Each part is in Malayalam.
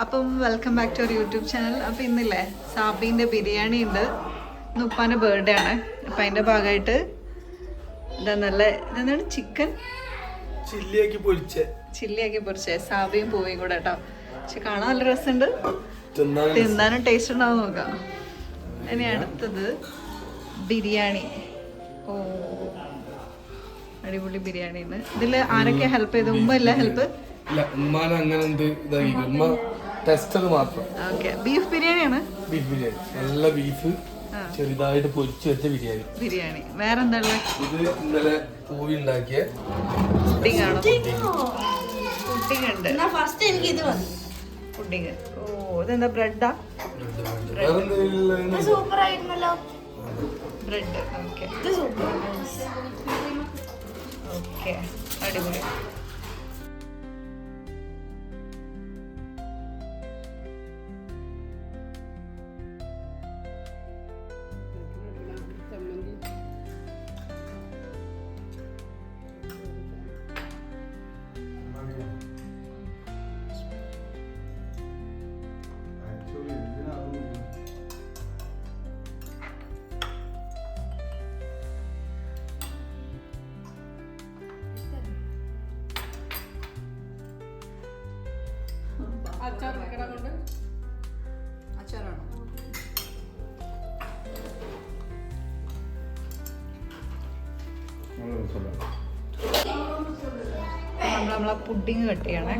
അപ്പം welcome back to our YouTube channel. അപ്പം ഇന്നില്ലേ സാബീൻ്റെ ബിരിയാണി ഉണ്ട്. ഇന്ന് ഉപ്പാൻ്റെ ബർത്ത്ഡേ ആണ്. അപ്പം അതിൻ്റെ ഭാഗമായിട്ട് എന്താ നല്ല ഇതെന്താണ് ചിക്കൻ ചില്ലിയാക്കി പൊരിച്ചേ സാബിയും പോവുകയും കൂടെ കേട്ടോ. പക്ഷെ കാണാൻ നല്ല രസമുണ്ട്, തിന്നാനും ടേസ്റ്റ് ഉണ്ടാവും നോക്കാം. ഇനി അടുത്തത് ബിരിയാണി. ഓ അടിപൊളി ബിരിയാണി ഉണ്ട്. ഇതിൽ ആരൊക്കെ ഹെൽപ്പ് ചെയ്ത്? ഉമ്മ ഇല്ല ഹെൽപ്പ്? ബീഫ് ബിരിയാണിയാണ്. ബീഫ് ബിരിയാണി, നല്ല ബീഫ് ചെറുതായിട്ട് പൊരിച്ചു വെച്ച ബിരിയാണി. വേറെന്താ ഉള്ളത്? ഇത് ഇന്നലെ പൂവി ഉണ്ടാക്കിയ പുഡിംഗ് ആണോ? പുഡിംഗ് ഉണ്ട്. പുഡിംഗ്. ഓ ഇതെന്താ ബ്രെഡാ? ബ്രെഡ്. ഓക്കെ ഓക്കെ, അടിപൊളി. അച്ചാറാണോ? നമ്മളെ പുഡിങ് കട്ട് ചെയ്യണേ.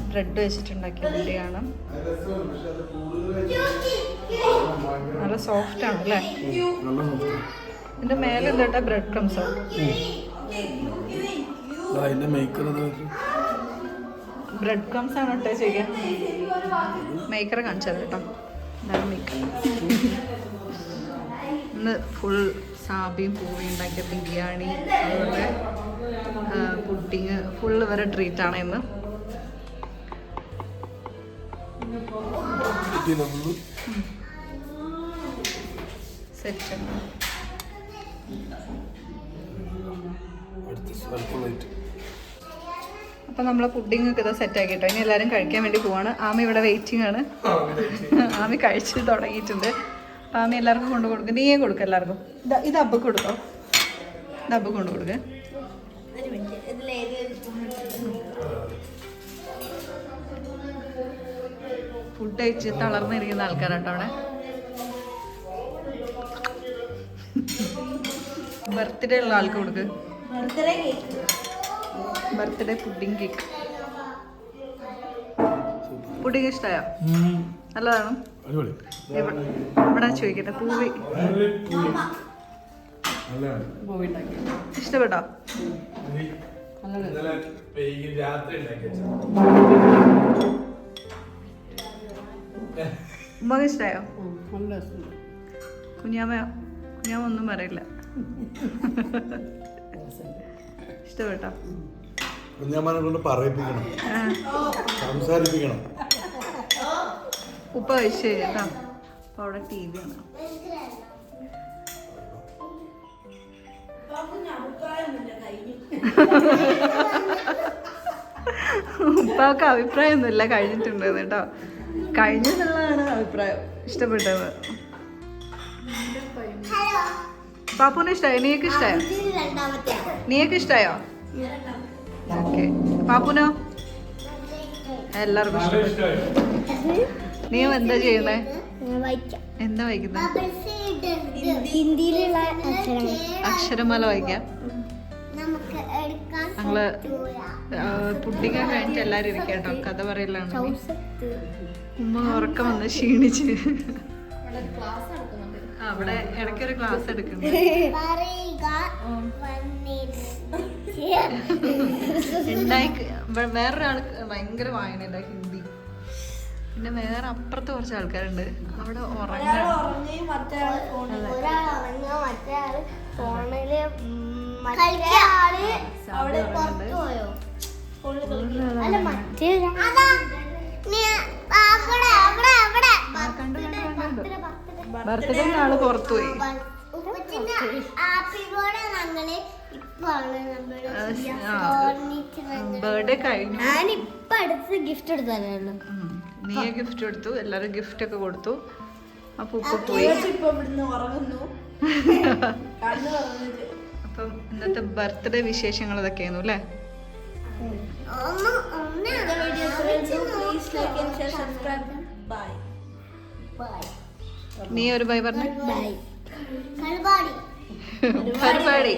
ബ്രെഡ് വെച്ചിട്ടുണ്ടാക്കിയ പുഡിയാണ്. നല്ല സോഫ്റ്റ് ആണ് അല്ലേ? ഇതിന്റെ മേലെ എന്താ ബ്രെഡ് ക്രംസോ? ബ്രെഡ് ക്രംസ് ആണ് കേട്ടോ ചെയ്യാൻ. മേക്കറെ കാണിച്ചത് കേട്ടോ. ഇതാണ് മേക്കർ. ഇന്ന് ഫുൾ സാബിയും പൂവി ഉണ്ടാക്കിയ ബിരിയാണി, അതുപോലെ പുഡിങ്, ഫുള്ള് വരെ ട്രീറ്റാണ് ഇന്ന്. സെറ്റ്. അപ്പം നമ്മളെ പുഡിങ് ഒക്കെ ഇതാ സെറ്റ് ആക്കിട്ടോ. ഇനി എല്ലാവരും കഴിക്കാൻ വേണ്ടി പോവാണ്. ആമി ഇവിടെ വെയിറ്റിംഗ് ആണ്. ആമി കഴിച്ച് തുടങ്ങിയിട്ടുണ്ട്. അപ്പം ആമി എല്ലാവർക്കും കൊണ്ടു കൊടുക്കും. നീയേ കൊടുക്കുക എല്ലാവർക്കും. ഇത് അബ്ബക്ക് കൊടുത്തോ. ഇത് അബ്ബക്ക് കൊണ്ടു കൊടുക്കുക. ഫുഡ് കഴിച്ച് തളർന്നിരിക്കുന്ന ആൾക്കാരാട്ടോ അവിടെ. ബർത്ത്ഡേ ഉള്ള ആൾക്ക് കൊടുക്ക്. Birthday pudding cake. പുഡിംഗ് ഇഷ്ടമായോ? നല്ലതാണോ? ഇവിടെ ചോദിക്കട്ടെ. പൂവി ഇഷ്ടപ്പെട്ടോ? ഉമ്മക്ക് ഇഷ്ടമായോ? കുഞ്ഞാമയോ? കുഞ്ഞാമ ഒന്നും പറയില്ല. ഇഷ്ടപ്പെട്ടോ? കുഞ്ഞാമ്മനെ കൊണ്ട് പറയിപ്പിക്കണം, സംസാരിപ്പിക്കണം. ഉപ്പ കഴിച്ചു കേട്ടോ. അപ്പൊ അവിടെ ടി വി ആണ്. ഉപ്പാക്ക് അഭിപ്രായമൊന്നുമില്ല, കഴിഞ്ഞിട്ടുണ്ട് കേട്ടോ. കഴിഞ്ഞെന്നുള്ളതാണ് അഭിപ്രായം. ഇഷ്ടപ്പെട്ടത്. പാപ്പുവിന് ഇഷ്ടമായോ? നീക്ക് ഇഷ്ടമായോ? നീക്ക് ഇഷ്ടമായോ? ഓക്കെ. പാപ്പുനോ? എല്ലാവർക്കും ഇഷ്ടപ്പെട്ടു. നീ എന്താ ചെയ്യുന്നേ? എന്താ വായിക്കുന്നത്? അക്ഷരമാല വായിക്കാം. ഞങ്ങള് പുഡിങ് കഴിഞ്ഞിട്ട് എല്ലാരും ഇരിക്കട്ടോ. കഥ പറയലാണ്. ഉമ്മ ഉറക്കം വന്ന് ക്ഷീണിച്ച് അവിടെ ഇടയ്ക്കൊരു ക്ലാസ് എടുക്കുന്നു. വേറൊരാൾക്ക് ഭയങ്കര വായനയില്ല, ഹിന്ദി. പിന്നെ വേറെ അപ്പുറത്ത് കുറച്ച് ആൾക്കാരുണ്ട്. അവിടെ ബർത്ത്ഡേ ആള് പുറത്തുപോയി. ബർത്ത്ഡേ കഴിഞ്ഞു. ഞാനിപ്പോ അടുത്ത് ഗിഫ്റ്റ് എടുത്താലോ. നീ ഗിഫ്റ്റ് കൊടുത്തു, എല്ലാരും ഗിഫ്റ്റ് ഒക്കെ കൊടുത്തു. അപ്പൊ ഉപ്പ പോയി. അപ്പം ഇന്നത്തെ ബർത്ത്ഡേ വിശേഷങ്ങൾ ഇതൊക്കെയായിരുന്നു അല്ലേ? നീ ഒരു ബൈ പറഞ്ഞു. പരിപാടി പരിപാടി